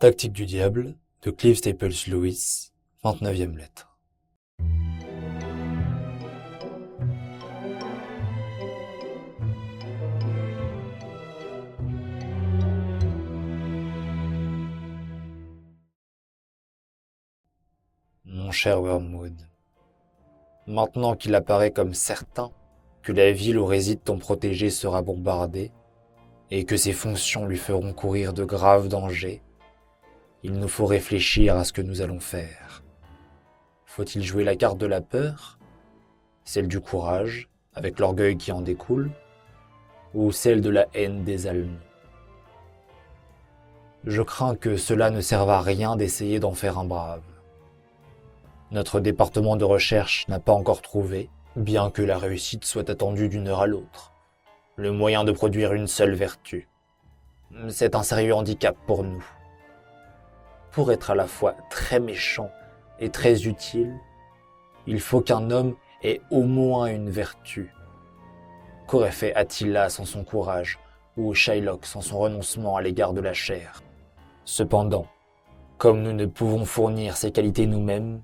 Tactique du diable de Clive Staples Lewis, 29e lettre. Mon cher Wormwood, maintenant qu'il apparaît comme certain que la ville où réside ton protégé sera bombardée, et que ses fonctions lui feront courir de graves dangers, il nous faut réfléchir à ce que nous allons faire. Faut-il jouer la carte de la peur, celle du courage, avec l'orgueil qui en découle, ou celle de la haine des Allemands? Je crains que cela ne serve à rien d'essayer d'en faire un brave. Notre département de recherche n'a pas encore trouvé, bien que la réussite soit attendue d'une heure à l'autre, le moyen de produire une seule vertu. C'est un sérieux handicap pour nous. Pour être à la fois très méchant et très utile, il faut qu'un homme ait au moins une vertu. Qu'aurait fait Attila sans son courage, ou Shylock sans son renoncement à l'égard de la chair? Cependant, comme nous ne pouvons fournir ces qualités nous-mêmes,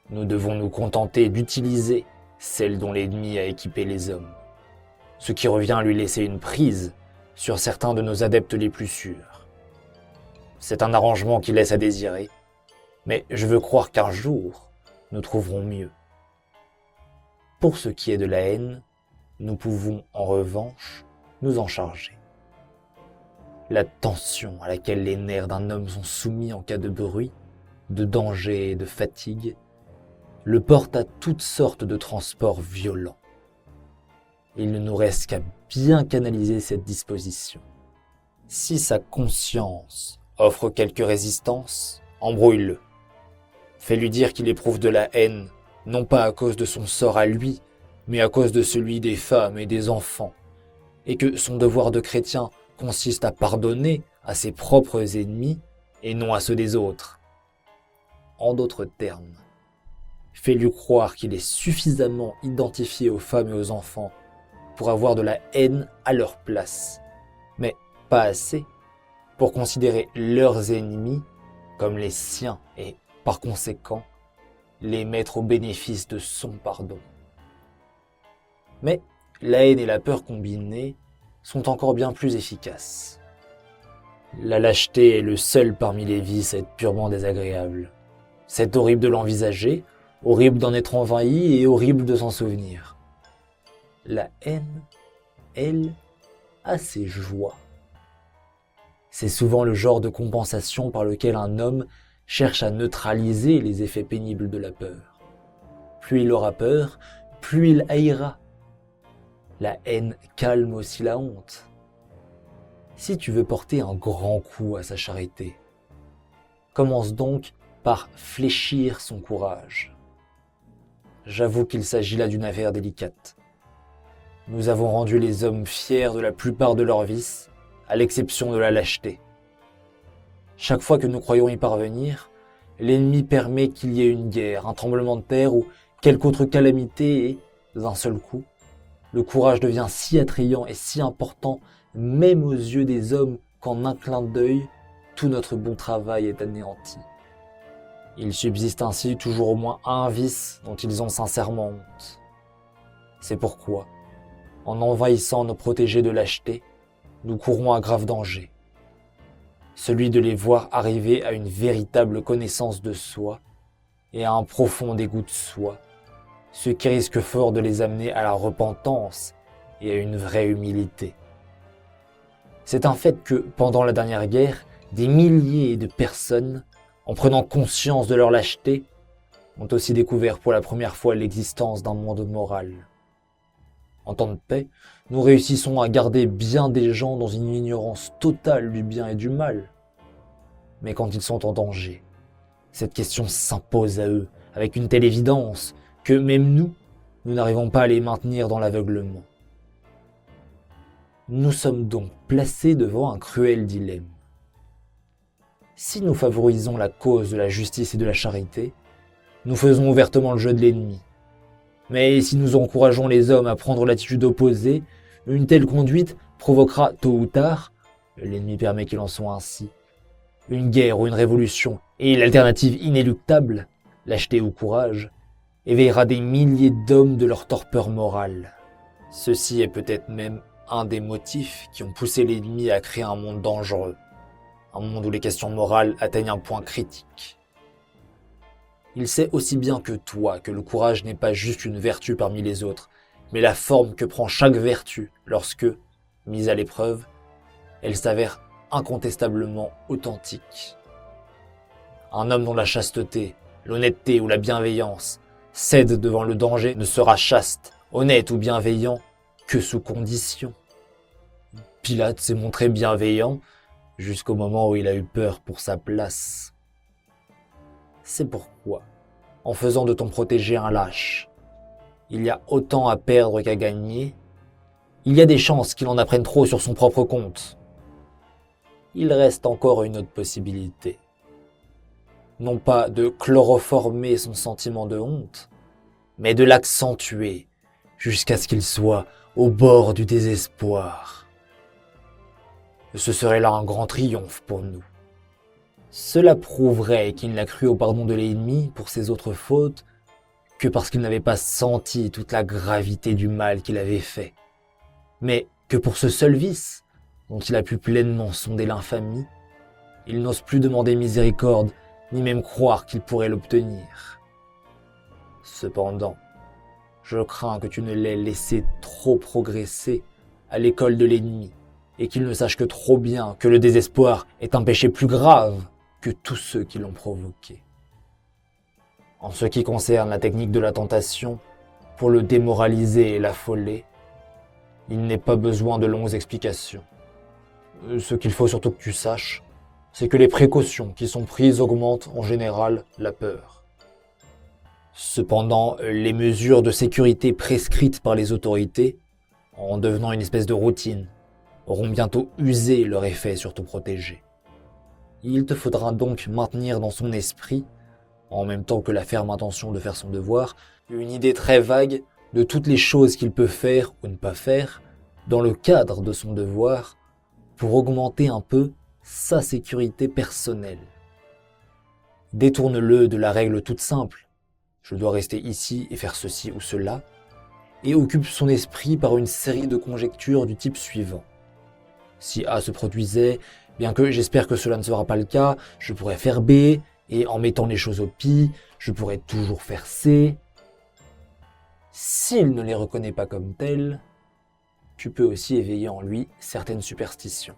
nous devons nous contenter d'utiliser celles dont l'ennemi a équipé les hommes, ce qui revient à lui laisser une prise sur certains de nos adeptes les plus sûrs. C'est un arrangement qui laisse à désirer, mais je veux croire qu'un jour, nous trouverons mieux. Pour ce qui est de la haine, nous pouvons, en revanche, nous en charger. La tension à laquelle les nerfs d'un homme sont soumis en cas de bruit, de danger et de fatigue, le porte à toutes sortes de transports violents. Il ne nous reste qu'à bien canaliser cette disposition. Si sa conscience offre quelque résistance, embrouille-le. Fais-lui dire qu'il éprouve de la haine, non pas à cause de son sort à lui, mais à cause de celui des femmes et des enfants, et que son devoir de chrétien consiste à pardonner à ses propres ennemis et non à ceux des autres. En d'autres termes, fais-lui croire qu'il est suffisamment identifié aux femmes et aux enfants pour avoir de la haine à leur place, mais pas assez pour considérer leurs ennemis comme les siens et, par conséquent, les mettre au bénéfice de son pardon. Mais la haine et la peur combinées sont encore bien plus efficaces. La lâcheté est le seul parmi les vices à être purement désagréable. C'est horrible de l'envisager, horrible d'en être envahi et horrible de s'en souvenir. La haine, elle, a ses joies. C'est souvent le genre de compensation par lequel un homme cherche à neutraliser les effets pénibles de la peur. Plus il aura peur, plus il haïra. La haine calme aussi la honte. Si tu veux porter un grand coup à sa charité, commence donc par fléchir son courage. J'avoue qu'il s'agit là d'une affaire délicate. Nous avons rendu les hommes fiers de la plupart de leurs vices, à l'exception de la lâcheté. Chaque fois que nous croyons y parvenir, l'ennemi permet qu'il y ait une guerre, un tremblement de terre ou quelque autre calamité et, d'un seul coup, le courage devient si attrayant et si important, même aux yeux des hommes, qu'en un clin d'œil, tout notre bon travail est anéanti. Il subsiste ainsi toujours au moins un vice dont ils ont sincèrement honte. C'est pourquoi, en envahissant nos protégés de lâcheté, nous courons un grave danger. Celui de les voir arriver à une véritable connaissance de soi et à un profond dégoût de soi, ce qui risque fort de les amener à la repentance et à une vraie humilité. C'est un fait que, pendant la dernière guerre, des milliers de personnes, en prenant conscience de leur lâcheté, ont aussi découvert pour la première fois l'existence d'un monde moral. En temps de paix, nous réussissons à garder bien des gens dans une ignorance totale du bien et du mal. Mais quand ils sont en danger, cette question s'impose à eux avec une telle évidence que même nous n'arrivons pas à les maintenir dans l'aveuglement. Nous sommes donc placés devant un cruel dilemme. Si nous favorisons la cause de la justice et de la charité, nous faisons ouvertement le jeu de l'ennemi. Mais si nous encourageons les hommes à prendre l'attitude opposée, une telle conduite provoquera tôt ou tard, l'ennemi permet qu'il en soit ainsi, une guerre ou une révolution, et l'alternative inéluctable, lâcheté ou courage, éveillera des milliers d'hommes de leur torpeur morale. Ceci est peut-être même un des motifs qui ont poussé l'ennemi à créer un monde dangereux, un monde où les questions morales atteignent un point critique. Il sait aussi bien que toi que le courage n'est pas juste une vertu parmi les autres, mais la forme que prend chaque vertu lorsque, mise à l'épreuve, elle s'avère incontestablement authentique. Un homme dont la chasteté, l'honnêteté ou la bienveillance cède devant le danger ne sera chaste, honnête ou bienveillant que sous condition. Pilate s'est montré bienveillant jusqu'au moment où il a eu peur pour sa place. C'est pourquoi, en faisant de ton protégé un lâche, il y a autant à perdre qu'à gagner. Il y a des chances qu'il en apprenne trop sur son propre compte. Il reste encore une autre possibilité. Non pas de chloroformer son sentiment de honte, mais de l'accentuer jusqu'à ce qu'il soit au bord du désespoir. Ce serait là un grand triomphe pour nous. Cela prouverait qu'il n'a cru au pardon de l'ennemi pour ses autres fautes que parce qu'il n'avait pas senti toute la gravité du mal qu'il avait fait, mais que pour ce seul vice, dont il a pu pleinement sonder l'infamie, il n'ose plus demander miséricorde, ni même croire qu'il pourrait l'obtenir. Cependant, je crains que tu ne l'aies laissé trop progresser à l'école de l'ennemi, et qu'il ne sache que trop bien que le désespoir est un péché plus grave que tous ceux qui l'ont provoqué. En ce qui concerne la technique de la tentation, pour le démoraliser et l'affoler, il n'est pas besoin de longues explications. Ce qu'il faut surtout que tu saches, c'est que les précautions qui sont prises augmentent en général la peur. Cependant, les mesures de sécurité prescrites par les autorités, en devenant une espèce de routine, auront bientôt usé leur effet sur ton protégé. Il te faudra donc maintenir dans son esprit, en même temps que la ferme intention de faire son devoir, une idée très vague de toutes les choses qu'il peut faire ou ne pas faire dans le cadre de son devoir pour augmenter un peu sa sécurité personnelle. Détourne-le de la règle toute simple « je dois rester ici et faire ceci ou cela » et occupe son esprit par une série de conjectures du type suivant. Si A se produisait, bien que j'espère que cela ne sera pas le cas, je pourrais faire B, et en mettant les choses au pis, je pourrais toujours faire C. S'il ne les reconnaît pas comme telles, tu peux aussi éveiller en lui certaines superstitions.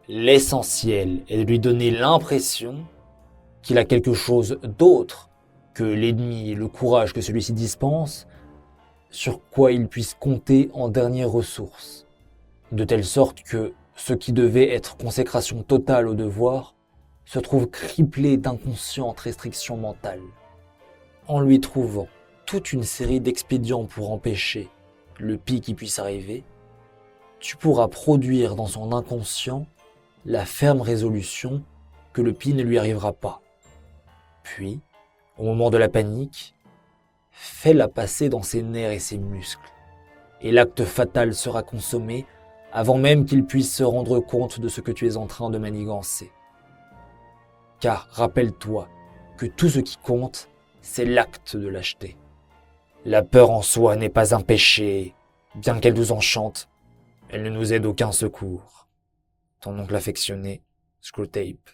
L'essentiel est de lui donner l'impression qu'il a quelque chose d'autre que l'ennemi et le courage que celui-ci dispense, sur quoi il puisse compter en dernière ressource, de telle sorte que ce qui devait être consécration totale au devoir se trouve criblé d'inconscientes restrictions mentales. En lui trouvant toute une série d'expédients pour empêcher le pire qui puisse arriver, tu pourras produire dans son inconscient la ferme résolution que le pire ne lui arrivera pas. Puis, au moment de la panique, fais-la passer dans ses nerfs et ses muscles, et l'acte fatal sera consommé avant même qu'il puisse se rendre compte de ce que tu es en train de manigancer. Car rappelle-toi que tout ce qui compte, c'est l'acte de lâcheté. La peur en soi n'est pas un péché, bien qu'elle nous enchante, elle ne nous aide aucun secours. Ton oncle affectionné, Screwtape.